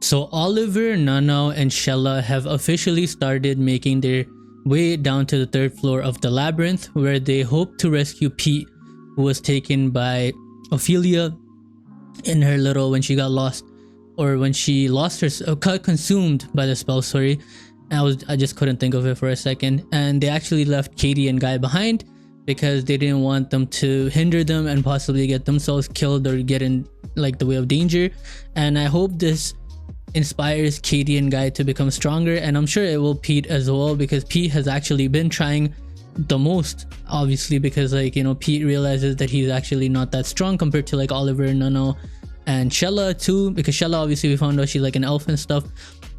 So Oliver, Nana, and Shella have officially started making their way down to the third floor of the labyrinth, where they hope to rescue Pete, who was taken by Ophelia in her little when she got lost, or when she lost her got consumed by the spell. Sorry, I just couldn't think of it for a second. And they actually left Katie and Guy behind because they didn't want them to hinder them and possibly get themselves killed or get in like the way of danger. And I hope this inspires Katie and Guy to become stronger, and I'm sure it will Pete as well, because Pete has actually been trying the most, obviously, because like, you know, Pete realizes that he's actually not that strong compared to like Oliver, Nano, and Shella too, because Shella, obviously, we found out she's like an elf and stuff,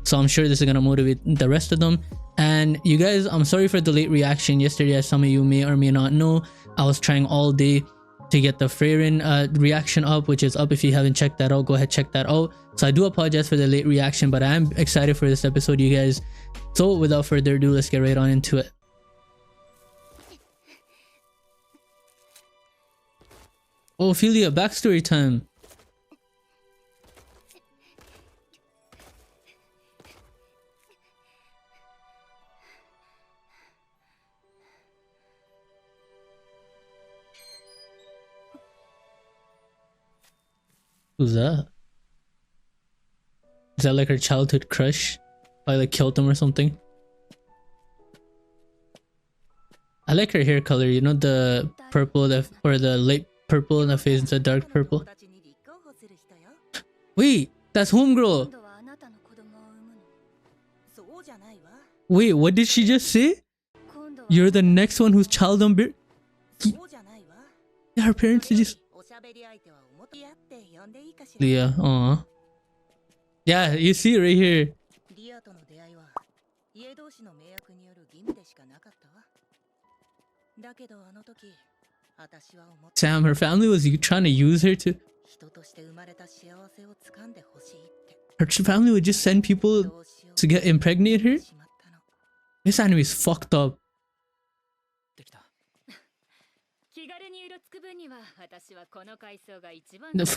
so I'm sure this is gonna motivate the rest of them. And you guys, I'm sorry for the late reaction yesterday. As some of you may or may not know, I was trying all day to get the Freyrin reaction up, which is up. If you haven't checked that out, go ahead, check that out. So I do apologize for the late reaction, but I'm excited for this episode, you guys. So without further ado, let's get right on into it. Oh, Ophelia, backstory time. Who's that? Is that like her childhood crush? I like killed him or something. I like her hair color, you know, the purple, or the light purple and the face into dark purple. Wait, that's homegirl. Wait, what did she just say? You're the next one whose child number. Yeah, her parents just. Yeah, aw. Yeah, you see right here. Sam, her family was trying to use her to. Her family would just send people to get impregnate her? This anime is fucked up.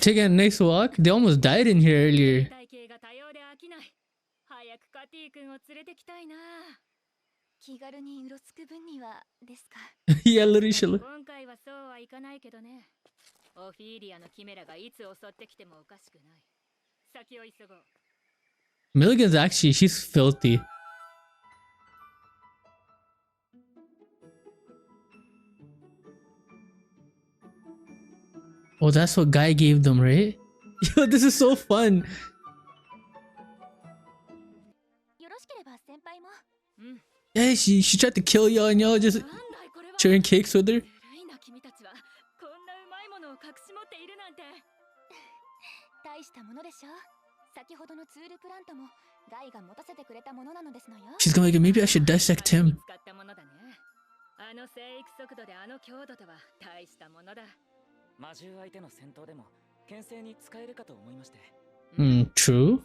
Taking a nice walk? They almost died in here earlier. Yeah, literally. Milligan's actually, she's filthy. Oh, that's what Guy gave them, right? Yo, this is so fun. Yeah, she tried to kill y'all and y'all just sharing cakes with her. She's gonna like, maybe I should dissect him. True.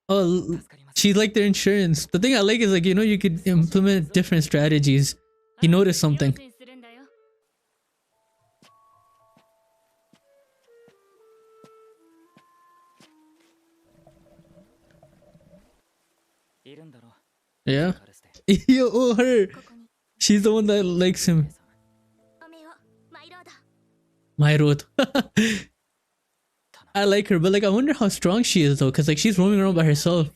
Oh, she's like their insurance. The thing I like is, like, you know, you could implement different strategies. He noticed something. Yeah. Yo, oh, her. She's the one that likes him. My road. I like her, but like, I wonder how strong she is though, because like, she's roaming around by herself.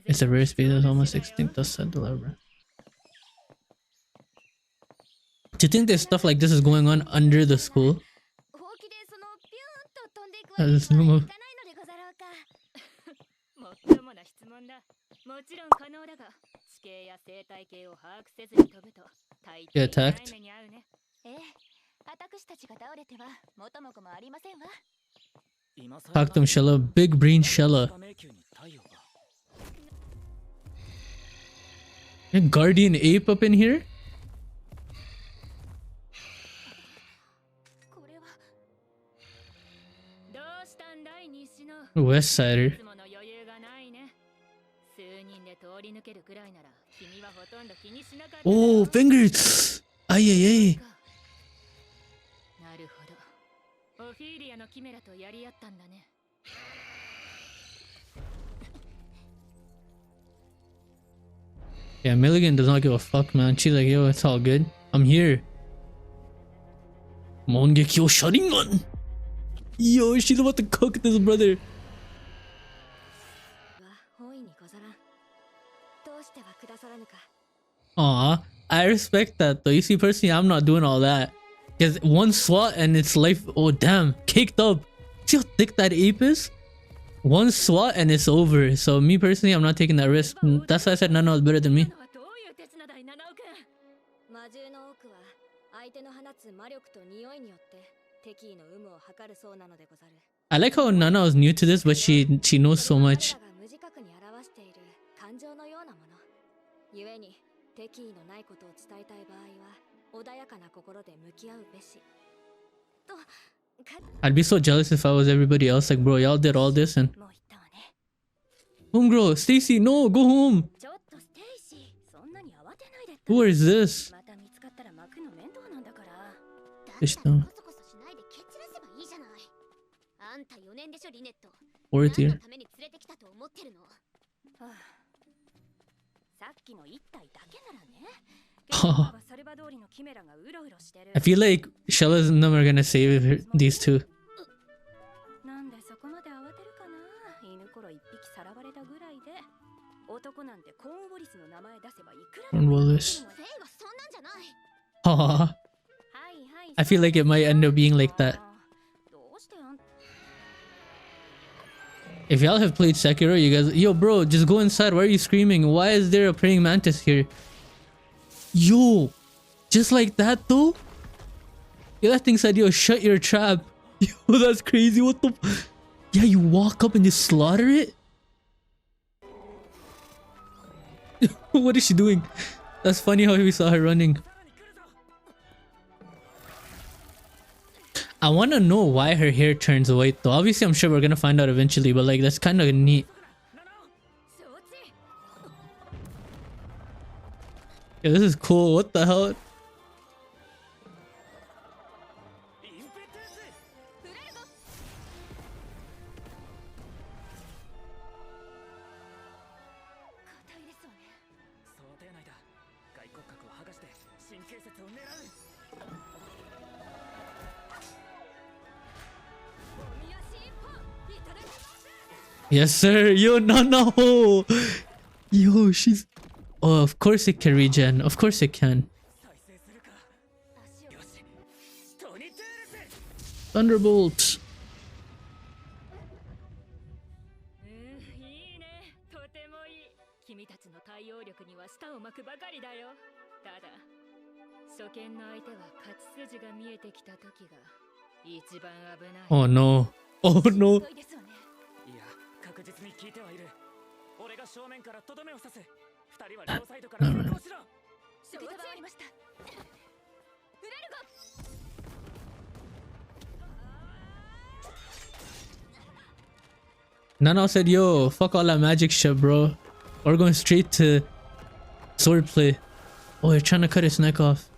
It's a rare species that's almost extinct, thus said the labyrinth. Do you think there's stuff like this is going on under the school? Get attacked? Talk to him, Shella. Big brain Shella. A guardian ape up in here? West Sider. Oh, fingers! Ay, ay, ay. Yeah, Milligan does not give a fuck, man. She's like, yo, it's all good. I'm here. Mongekyo Sharingan! Yo, she's about to cook this brother. Aw, I respect that though. You see, personally, I'm not doing all that. Because one swat and it's life. Oh, damn. Caked up. See how thick that ape is? One swat and it's over. So, me personally, I'm not taking that risk. That's why I said Nano is better than me. I like how Nana is new to this, but she knows so much. I'd be so jealous if I was everybody else. Like, bro, y'all did all this and... Homegirl, Stacy, no, go home. Who is this? Ishta. Fourth year. I feel like Shella's and them are gonna save these two. Cornwallis. I feel like it might end up being like that. If y'all have played Sekiro, you guys... Yo, bro, just go inside. Why are you screaming? Why is there a praying mantis here? Yo! Just like that, though? Yeah, that thing said, yo, shut your trap. Yo, that's crazy. What the... Yeah, you walk up and just slaughter it? What is she doing? That's funny how we saw her running. I want to know why her hair turns white though. Obviously, I'm sure we're gonna find out eventually, but like that's kind of neat. Yeah, this is cool. What the hell? Yes, sir. Yo, no. Yo, she's... Oh, of course it can regen. Of course it can. Thunderbolt. Oh no. Oh no. Nana said, yo, fuck all that magic shit, bro. We're going straight to swordplay. Oh, you're trying to cut his neck off.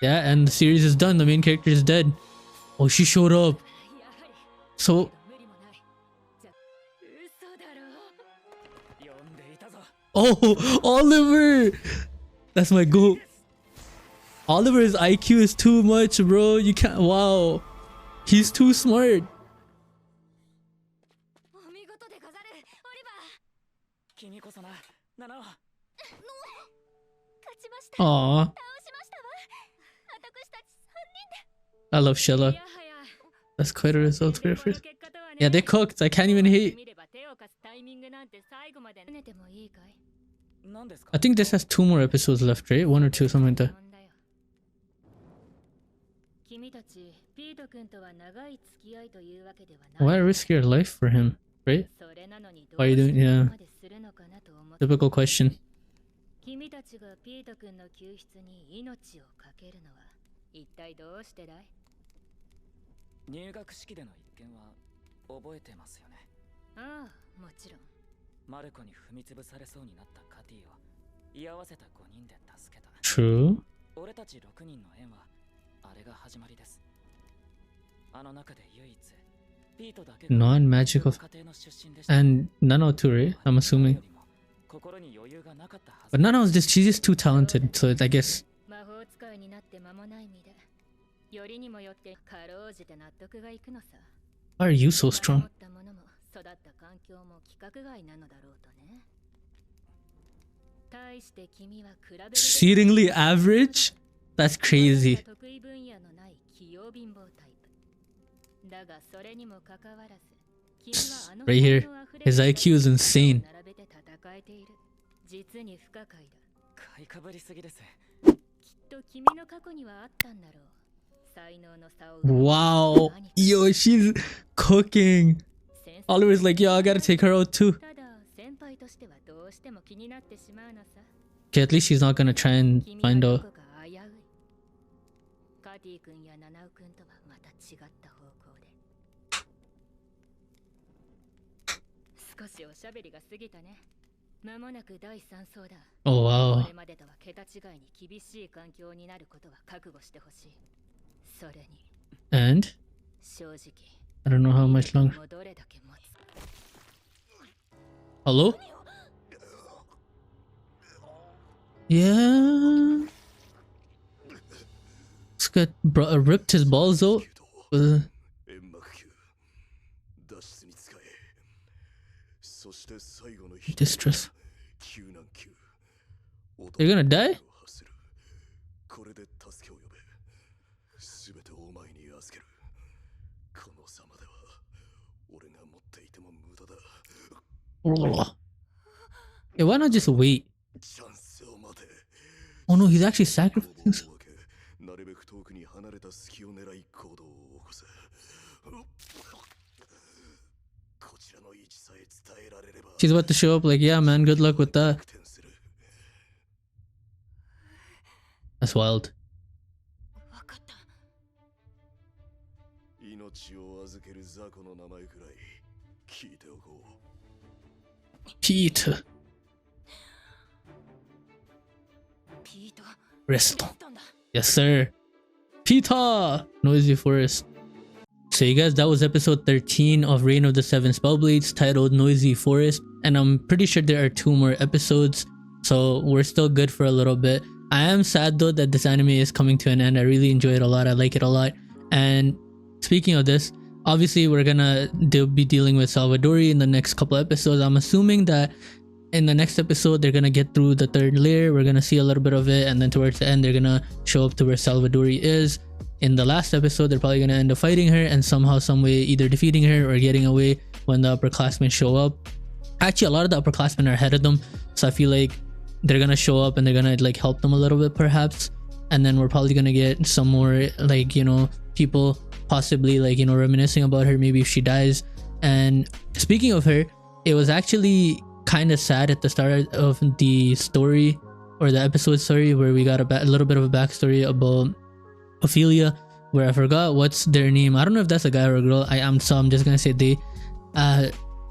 Yeah, and the series is done. The main character is dead. Oh, she showed up. So... Oh, Oliver! That's my goal. Oliver's IQ is too much, bro. You can't... Wow. He's too smart. Aww. I love Shella. That's quite a result for first. Yeah, they cooked. I can't even hate. I think this has 2 more episodes left, right? 1 or 2, something like that. Why risk your life for him, right? Why are you doing... Yeah. Typical question. True. Non-magical. And Nano too, right? I'm assuming. But Nano is just, she's just too talented, so I guess. Why are you so strong? Exceedingly average? That's crazy. Right here, his IQ is insane. Wow, yo, she's cooking. Oliver's like, yo, I gotta take her out too. Okay, at least she's not gonna try and find out. Oh wow. And I don't know how much longer. Hello? Yeah. This guy ripped his balls out. Distress. You're gonna die? Yeah, why not just wait? Oh no, he's actually sacrificing. She's about to show up like, yeah man, good luck with that. That's wild. Peter. Rest. Yes sir. Peter! Noisy Forest. So you guys, that was episode 13 of Reign of the Seven Spellblades, titled Noisy Forest. And I'm pretty sure there are 2 more episodes, so we're still good for a little bit. I am sad though that this anime is coming to an end. I really enjoy it a lot. I like it a lot. And speaking of this, obviously we're gonna be dealing with Salvadori in the next couple episodes. I'm assuming that in the next episode they're gonna get through the 3rd layer. We're gonna see a little bit of it, and then towards the end they're gonna show up to where Salvadori is. In the last episode they're probably gonna end up fighting her and somehow, some way, either defeating her or getting away when the upperclassmen show up. Actually, a lot of the upperclassmen are ahead of them, so I feel like they're gonna show up and they're gonna like help them a little bit perhaps. And then we're probably gonna get some more, like, you know, people possibly, like, you know, reminiscing about her, maybe if she dies. And speaking of her, it was actually kind of sad at the start of the story, or the episode, sorry, where we got a little bit of a backstory about Ophelia, where I forgot what's their name. I don't know if that's a guy or a girl. I'm just gonna say they.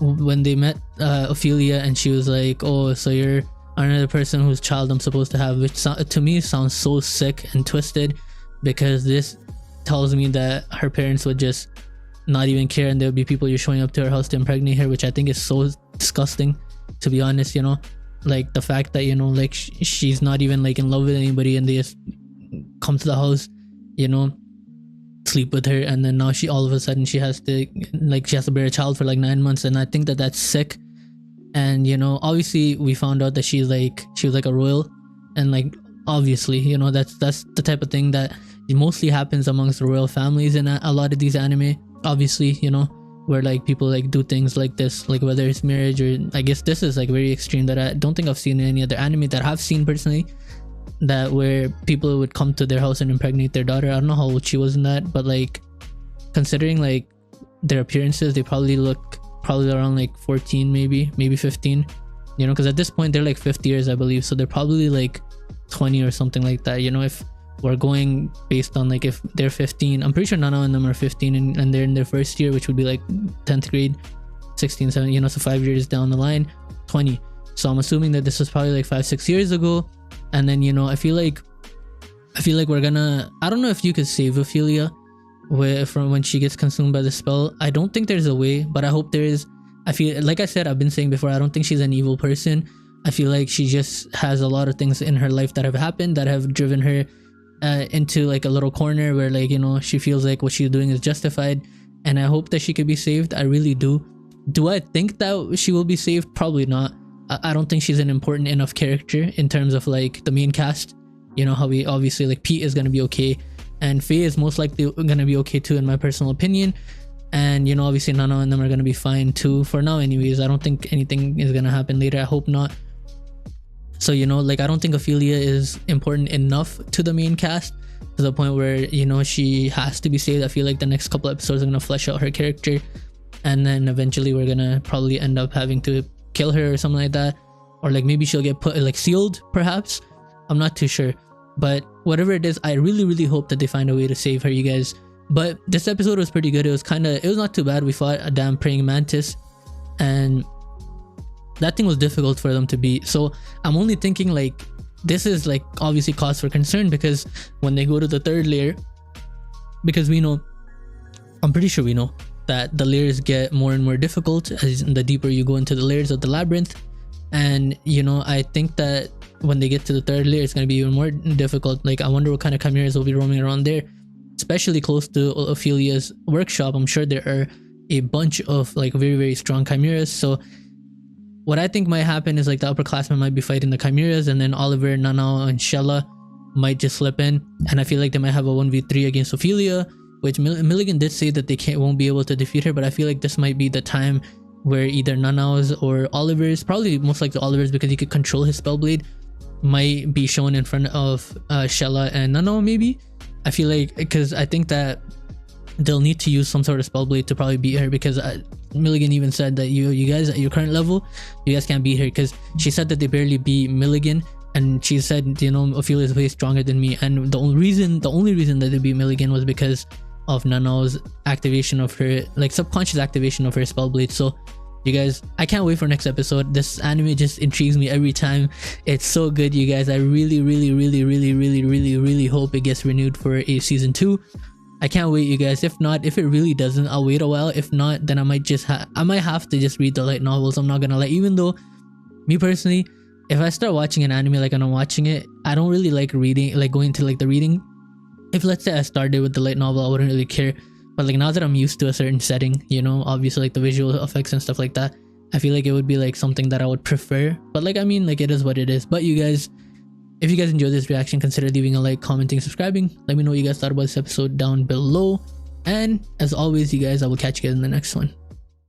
When they met Ophelia, and she was like, oh, so you're another person whose child I'm supposed to have, which to me sounds so sick and twisted, because this tells me that her parents would just not even care, and there would be people you're showing up to her house to impregnate her, which I think is so disgusting, to be honest. You know, like the fact that, you know, like she's not even like in love with anybody, and they just come to the house, you know, sleep with her, and then now she all of a sudden she has to bear a child for like 9 months. And I think that that's sick. And, you know, obviously we found out that she was like a royal, and like obviously, you know, that's the type of thing that mostly happens amongst the royal families in a lot of these anime, obviously, you know, where like people like do things like this, like whether it's marriage, or I guess this is like very extreme that I don't think I've seen in any other anime that I've seen personally, that where people would come to their house and impregnate their daughter. I don't know how old she was in that, but like considering like their appearances, they probably look around like 14, maybe 15, you know, because at this point they're like 50 years, I believe, so they're probably like 20 or something like that, you know, if we're going based on like if they're 15. I'm pretty sure none of them are 15, and they're in their first year, which would be like 10th grade. 16, 17, you know, so 5 years down the line, 20. So I'm assuming that this was probably like 5-6 years ago. And then, you know, I feel like we're gonna, I don't know if you could save Ophelia from when she gets consumed by the spell. I don't think there's a way, but I hope there is. I feel like, I said, I've been saying before, I don't think she's an evil person. I feel like she just has a lot of things in her life that have happened that have driven her into like a little corner where, like, you know, she feels like what she's doing is justified. And I hope that she could be saved. I really do. Do I think that she will be saved? Probably not. I don't think she's an important enough character in terms of like the main cast. You know how we obviously, like, Pete is gonna be okay, and Faye is most likely gonna be okay too, in my personal opinion. And, you know, obviously Nana and them are gonna be fine too for now anyways. I don't think anything is gonna happen later. I hope not. So, you know, like, I don't think Ophelia is important enough to the main cast to the point where, you know, she has to be saved. I feel like the next couple episodes are gonna flesh out her character, and then eventually we're gonna probably end up having to kill her or something like that, or like maybe she'll get put, like, sealed perhaps. I'm not too sure, but whatever it is, I really hope that they find a way to save her, you guys. But this episode was pretty good. It was not too bad. We fought a damn praying mantis, and that thing was difficult for them to beat. So I'm only thinking, like, this is like obviously cause for concern, because when they go to the third layer, because I'm pretty sure we know that the layers get more and more difficult as the deeper you go into the layers of the labyrinth. And, you know, I think that when they get to the third layer, it's going to be even more difficult. Like, I wonder what kind of chimeras will be roaming around there, especially close to Ophelia's workshop. I'm sure there are a bunch of like very strong chimeras. So what I think might happen is, like, the upperclassmen might be fighting the chimeras, and then Oliver, Nanao, and Shella might just slip in, and I feel like they might have a 1v3 against Ophelia, which Milligan did say that they won't be able to defeat her. But I feel like this might be the time where either Nanao's or Oliver's, probably most likely Oliver's, because he could control his Spellblade, might be shown in front of Shella and Nanao maybe. I feel like, because I think that they'll need to use some sort of Spellblade to probably beat her, because Milligan even said that you guys at your current level, you guys can't beat her, because she said that they barely beat Milligan, and she said, you know, Ophelia is way stronger than me. And the only reason that they beat Milligan was because of Nanao's activation of her, like, subconscious activation of her Spellblade. So you guys, I can't wait for next episode. This anime just intrigues me every time. It's so good, you guys. I really hope it gets renewed for a season 2. I can't wait, you guys. If not, if it really doesn't, I'll wait a while. If not, then I might have to just read the light novels. I'm not gonna lie. Even though, me personally, if I start watching an anime like I'm watching it, I don't really like reading, like going to like the reading. If let's say I started with the light novel, I wouldn't really care. But like, now that I'm used to a certain setting, you know, obviously like the visual effects and stuff like that, I feel like it would be like something that I would prefer. But like, I mean, like, it is what it is. But you guys, if you guys enjoyed this reaction, consider leaving a like, commenting, subscribing. Let me know what you guys thought about this episode down below. And as always, you guys, I will catch you guys in the next one.